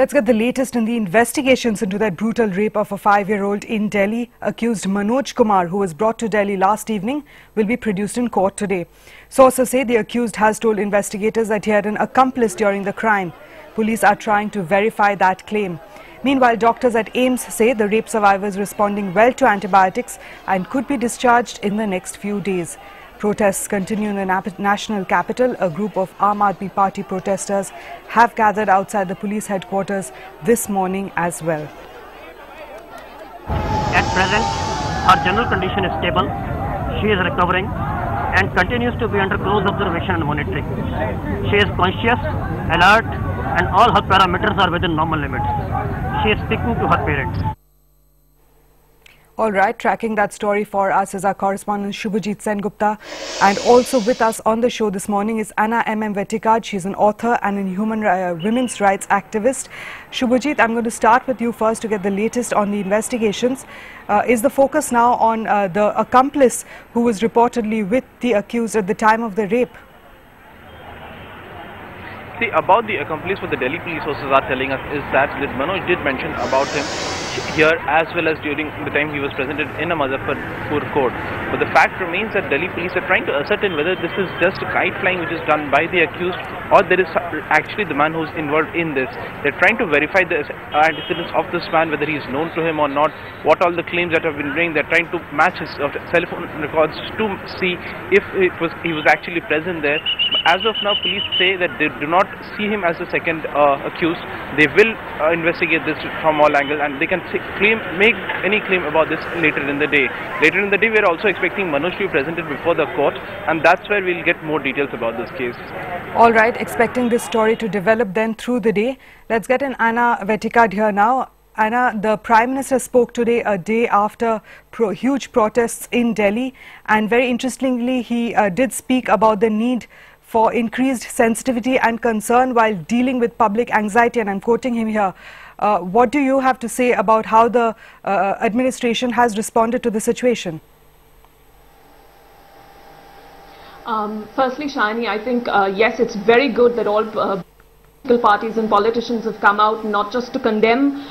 Let's get the latest in the investigations into that brutal rape of a 5-year-old in Delhi. Accused Manoj Kumar, who was brought to Delhi last evening, will be produced in court today. Sources say the accused has told investigators that he had an accomplice during the crime. Police are trying to verify that claim. Meanwhile, doctors at AIIMS say the rape survivor is responding well to antibiotics and could be discharged in the next few days. Protests continue in the national capital. A group of Aam Aadmi Party protesters have gathered outside the police headquarters this morning as well. At present, her general condition is stable. She is recovering and continues to be under close observation and monitoring. She is conscious, alert, and all her parameters are within normal limits. She is speaking to her parents. All right, tracking that story for us is our correspondent Shubhajit Sengupta, and also with us on the show this morning is Anna M.M. Vetikad. She's an author and a women's rights activist. Shubhajit, I'm going to start with you first to get the latest on the investigations. Is the focus now on the accomplice who was reportedly with the accused at the time of the rape? See, about the accomplice, what the Delhi police sources are telling us is that Manoj did mention about him here as well as during the time he was presented in a Muzaffarpur court. But the fact remains that Delhi police are trying to ascertain whether this is just a kite flying which is done by the accused or there is actually the man who's involved in this. They're trying to verify the antecedents of this man, whether he is known to him or not, what all the claims that have been made. They're trying to match his cell phone records to see if he was actually present there. As of now, police say that they do not see him as the second accused. They will investigate this from all angles, and they can make any claim about this later in the day. Later in the day, we are also expecting Manoj to be presented before the court, and that's where we'll get more details about this case. All right, expecting this story to develop then through the day. Let's get an Anna Vetikad here now. Anna, the Prime Minister spoke today, a day after huge protests in Delhi, and very interestingly, he did speak about the need for increased sensitivity and concern while dealing with public anxiety, and I'm quoting him here. What do you have to say about how the administration has responded to the situation? Firstly, Shani, I think, yes, it's very good that all political parties and politicians have come out not just to condemn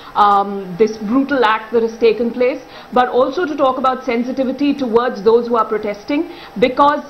this brutal act that has taken place, but also to talk about sensitivity towards those who are protesting, because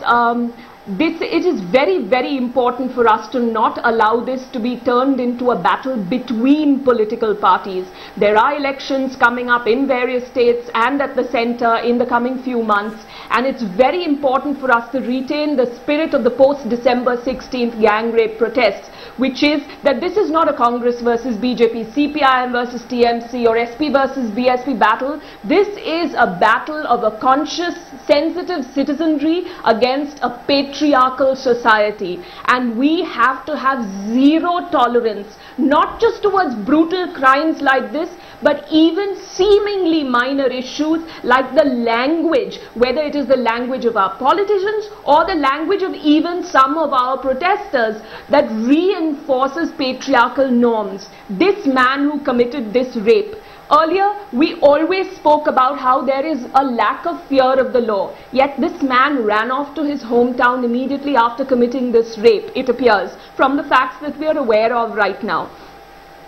it is very, very important for us to not allow this to be turned into a battle between political parties. There are elections coming up in various states and at the centre in the coming few months, and it's very important for us to retain the spirit of the post-December 16th gang rape protests, which is that this is not a Congress versus BJP, CPIM versus TMC or SP versus BSP battle. This is a battle of a conscious, sensitive citizenry against a patriarchal society, and we have to have zero tolerance, not just towards brutal crimes like this, but even seemingly minor issues like the language, whether it is the language of our politicians or the language of even some of our protesters, that reinforces patriarchal norms. This man who committed this rape, earlier, we always spoke about how there is a lack of fear of the law. Yet this man ran off to his hometown immediately after committing this rape, it appears, from the facts that we are aware of right now.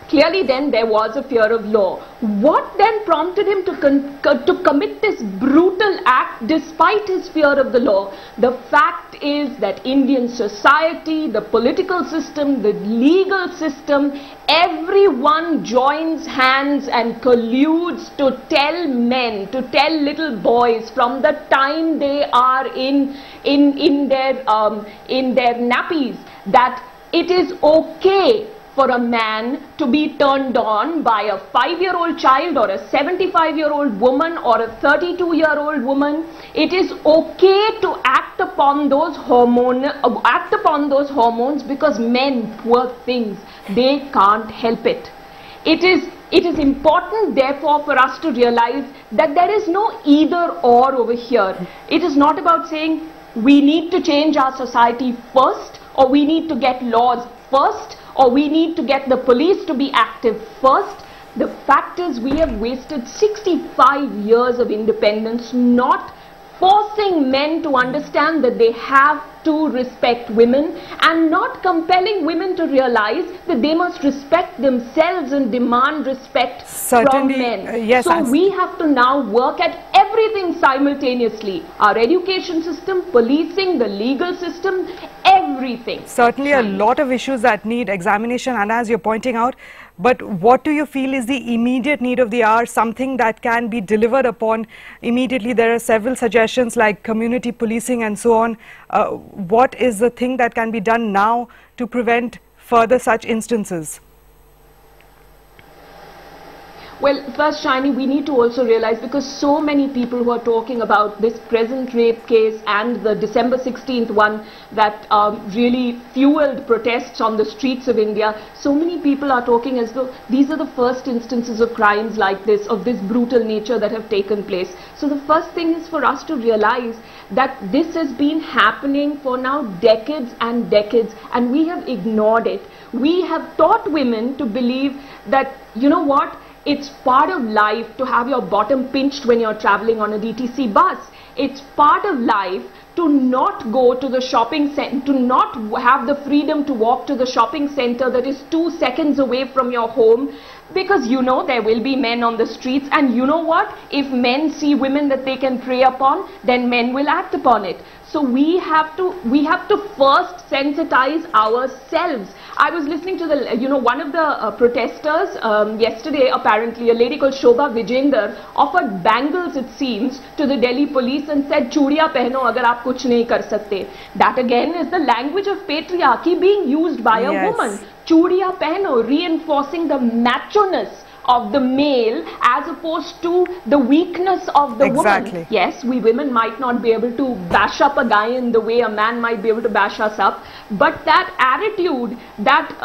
Clearly then there was a fear of law. What then prompted him to commit this brutal act despite his fear of the law? The fact is that Indian society, the political system, the legal system, everyone joins hands and colludes to tell men, to tell little boys from the time they are in their nappies, that it is okay for a man to be turned on by a 5-year-old child or a 75-year-old woman or a 32-year-old woman. It is okay to act upon those hormones because men, poor things, they can't help it. It is important, therefore, for us to realize that there is no either or over here. It is not about saying we need to change our society first, or we need to get laws first, or we need to get the police to be active first. The fact is we have wasted 65 years of independence not forcing men to understand that they have to respect women and not compelling women to realize that they must respect themselves and demand respect from men. Yes, so we have to now work at everything simultaneously. Our education system, policing, the legal system, everything. Certainly a lot of issues that need examination, and as you're pointing out, but what do you feel is the immediate need of the hour, something that can be delivered upon immediately? There are several suggestions like community policing and so on. What is the thing that can be done now to prevent further such instances? Well, first, Shiny, we need to also realize, because so many people who are talking about this present rape case and the December 16th one that really fueled protests on the streets of India, so many people are talking as though these are the first instances of crimes like this, of this brutal nature that have taken place. So the first thing is for us to realize that this has been happening for now decades and decades, and we have ignored it. We have taught women to believe that, you know what, it's part of life to have your bottom pinched when you're traveling on a DTC bus. It's part of life to not go to the shopping center, to not have the freedom to walk to the shopping center that is 2 seconds away from your home, because you know there will be men on the streets, and you know what? If men see women that they can prey upon, then men will act upon it. So we have to first sensitize ourselves. I was listening to one of the protesters yesterday, apparently a lady called Shobha Vijender offered bangles, it seems, to the Delhi police and said, "Chudiya pehno agar aap kuch nahi kar sakte." That again is the language of patriarchy being used by a woman. Chudiya pehno, reinforcing the macho-ness of the male as opposed to the weakness of the woman. Yes, we women might not be able to bash up a guy in the way a man might be able to bash us up, but that attitude that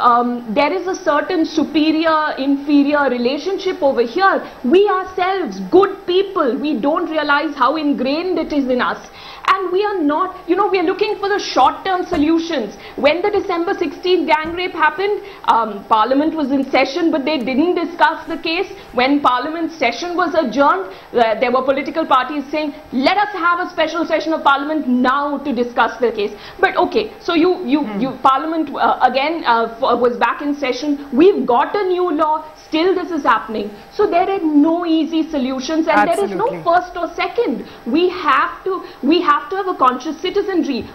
there is a certain superior inferior relationship over here, we ourselves, good people, we don't realize how ingrained it is in us. And we are not, we are looking for the short-term solutions. When the December 16th gang rape happened, Parliament was in session, but they didn't discuss the case. When Parliament session was adjourned, there were political parties saying, let us have a special session of Parliament now to discuss the case. But okay, so Parliament again was back in session. We've got a new law. Still this is happening. So there are no easy solutions, and there is no first or second. We have to have a conscious citizenry.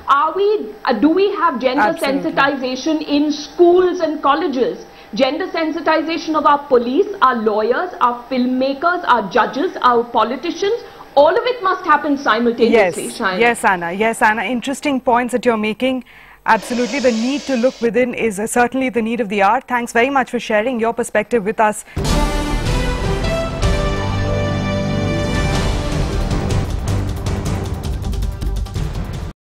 Do we have gender sensitization in schools and colleges? Gender sensitization of our police, our lawyers, our filmmakers, our judges, our politicians, all of it must happen simultaneously. Yes, Anna. Yes, Anna. Interesting points that you're making. Absolutely. The need to look within is certainly the need of the hour. Thanks very much for sharing your perspective with us.